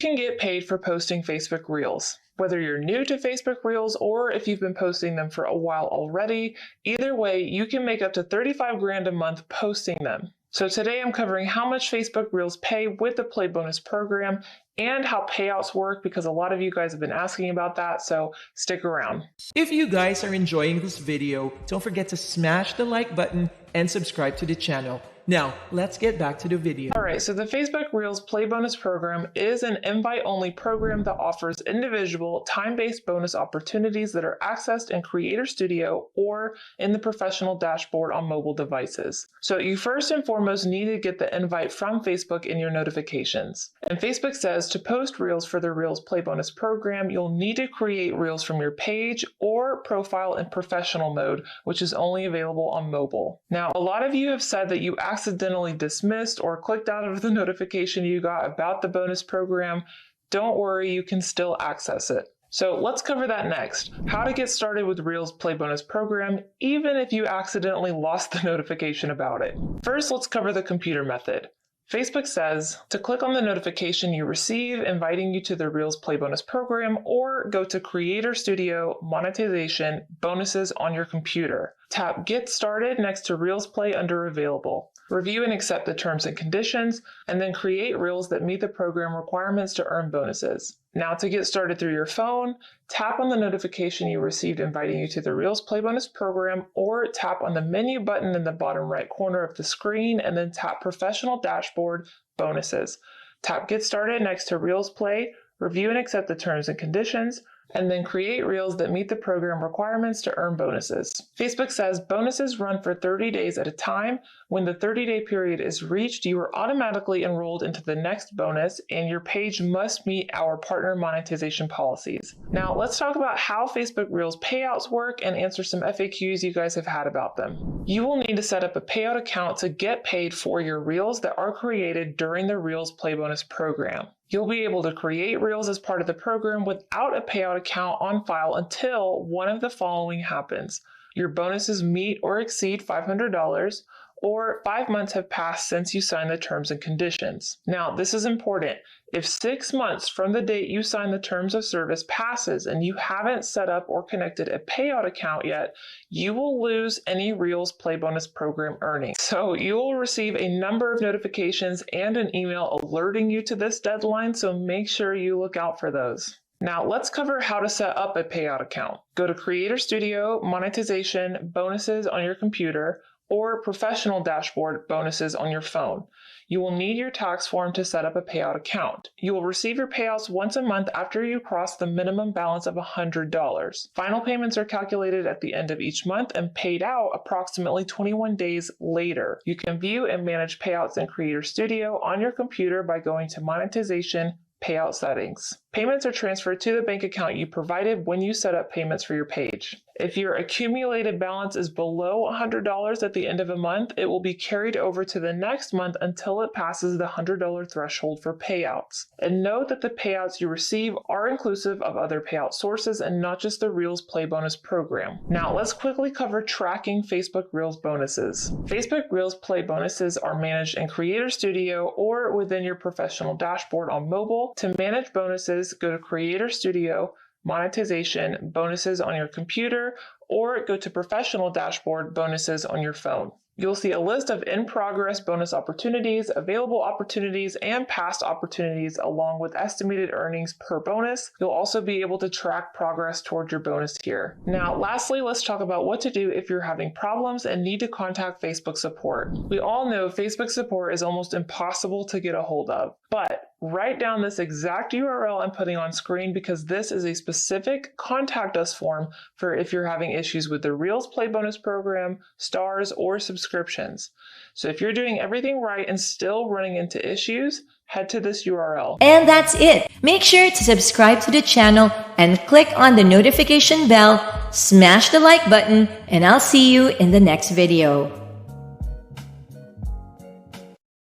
can get paid for posting Facebook Reels. Whether you're new to Facebook Reels or if you've been posting them for a while already, either way, you can make up to 35 grand a month posting them. So today I'm covering how much Facebook Reels pay with the Play Bonus program and how payouts work because a lot of you guys have been asking about that, so stick around. If you guys are enjoying this video, don't forget to smash the like button and subscribe to the channel. Now, let's get back to the video. Alright, so the Facebook Reels Play Bonus program is an invite-only program that offers individual, time-based bonus opportunities that are accessed in Creator Studio or in the professional dashboard on mobile devices. So you first and foremost need to get the invite from Facebook in your notifications. And Facebook says to post Reels for the Reels Play Bonus program, you'll need to create Reels from your page or profile in professional mode, which is only available on mobile. Now, a lot of you have said that you accidentally dismissed or clicked out of the notification you got about the bonus program. Don't worry, you can still access it. So let's cover that next. How to get started with Reels Play Bonus program, even if you accidentally lost the notification about it. First, let's cover the computer method. Facebook says to click on the notification you receive inviting you to the Reels Play Bonus program or go to Creator Studio, Monetization, Bonuses on your computer. Tap Get Started next to Reels Play under Available. Review and accept the terms and conditions, and then create Reels that meet the program requirements to earn bonuses. Now to get started through your phone, tap on the notification you received inviting you to the Reels Play Bonus program or tap on the menu button in the bottom right corner of the screen and then tap Professional Dashboard, Bonuses. Tap Get Started next to Reels Play, review and accept the terms and conditions, and then create Reels that meet the program requirements to earn bonuses. Facebook says bonuses run for 30 days at a time. When the 30-day period is reached, you are automatically enrolled into the next bonus and your page must meet our partner monetization policies. Now let's talk about how Facebook Reels payouts work and answer some FAQs you guys have had about them. You will need to set up a payout account to get paid for your Reels that are created during the Reels Play Bonus program. You'll be able to create Reels as part of the program without a payout account on file until one of the following happens. Your bonuses meet or exceed $500, or 5 months have passed since you signed the terms and conditions. Now, this is important. If 6 months from the date you sign the terms of service passes and you haven't set up or connected a payout account yet, you will lose any Reels Play Bonus program earnings. So you will receive a number of notifications and an email alerting you to this deadline, so make sure you look out for those. Now let's cover how to set up a payout account. Go to Creator Studio, Monetization, Bonuses on your computer, or Professional Dashboard, Bonuses on your phone. You will need your tax form to set up a payout account. You will receive your payouts once a month after you cross the minimum balance of $100. Final payments are calculated at the end of each month and paid out approximately 21 days later. You can view and manage payouts in Creator Studio on your computer by going to Monetization, Payout Settings. Payments are transferred to the bank account you provided when you set up payments for your page. If your accumulated balance is below $100 at the end of a month, it will be carried over to the next month until it passes the $100 threshold for payouts. And note that the payouts you receive are inclusive of other payout sources and not just the Reels Play Bonus program. Now let's quickly cover tracking Facebook Reels bonuses. Facebook Reels Play bonuses are managed in Creator Studio or within your professional dashboard on mobile. To manage bonuses, go to Creator Studio, Monetization, Bonuses on your computer, or go to Professional Dashboard, Bonuses on your phone. You'll see a list of in-progress bonus opportunities, available opportunities, and past opportunities along with estimated earnings per bonus. You'll also be able to track progress towards your bonus here. Now, lastly, let's talk about what to do if you're having problems and need to contact Facebook support. We all know Facebook support is almost impossible to get a hold of, but write down this exact URL I'm putting on screen because this is a specific contact us form for if you're having issues with the Reels Play Bonus program, stars, or subscriptions. So if you're doing everything right and still running into issues, head to this URL. And that's it. Make sure to subscribe to the channel and click on the notification bell, smash the like button, and I'll see you in the next video.